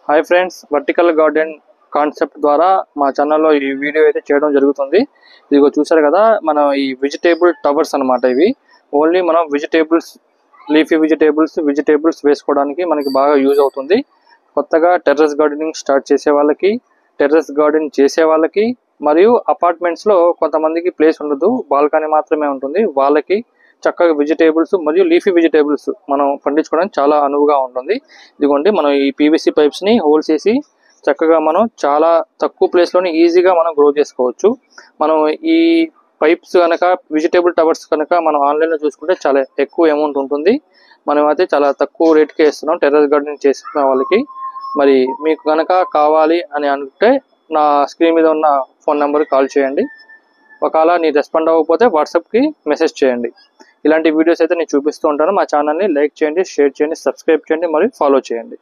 Hi friends, vertical garden concept ద్వారా మా ఛానల్లో ఈ వీడియో అయితే చేయడం జరుగుతుంది. ఇదిగో చూసారు కదా, మనం ఈ వెజిటేబుల్ టవర్స్ అన్నమాట. ఇవి ఓన్లీ మనం వెజిటేబుల్స్, లీఫీ వెజిటేబుల్స్ వేసుకోవడానికి మనకి బాగా యూజ్ అవుతుంది. కొత్తగా టెర్రస్ గార్డెనింగ్ స్టార్ట్ చేసే వాళ్ళకి, టెర్రస్ గార్డెన్ చేసే వాళ్ళకి, మరియు అపార్ట్మెంట్స్లో కొంతమందికి ప్లేస్ ఉండదు, బాల్కనీ మాత్రమే ఉంటుంది, వాళ్ళకి చక్కగా వెజిటేబుల్స్ మరియు లీఫీ వెజిటేబుల్స్ మనం పండించుకోవడానికి చాలా అనువుగా ఉంటుంది. ఇదిగోండి, మనం ఈ పీవీసీ పైప్స్ ని హోల్స్ చేసి చక్కగా మనం చాలా తక్కువ ప్లేస్ లోనే ఈజీగా మనం గ్రో చేసుకోవచ్చు. మనం ఈ పైప్స్ కనుక, వెజిటేబుల్ టవర్స్ కనుక మనం ఆన్లైన్ లో చూసుకుంటే చాలా ఎక్కువ అమౌంట్ ఉంటుంది. మనం అయితే చాలా తక్కువ రేట్కే ఇస్తున్నాం టెర్రస్ గార్డెనింగ్ చేసుకున్న వాళ్ళకి. మరి మీకు కనుక కావాలి అని అనుకుంటే నా స్క్రీన్ మీద ఉన్న ఫోన్ నెంబర్కి కాల్ చేయండి. ఒకవేళ నీ రెస్పాండ్ అవ్వకపోతే వాట్సాప్కి మెసేజ్ చేయండి. ఇలాంటి వీడియోస్ అయితే నేను చూపిస్తూ ఉంటాను. మా ఛానల్ని లైక్ చేయండి, షేర్ చేయండి, సబ్స్క్రైబ్ చేయండి మరియు ఫాలో చేయండి.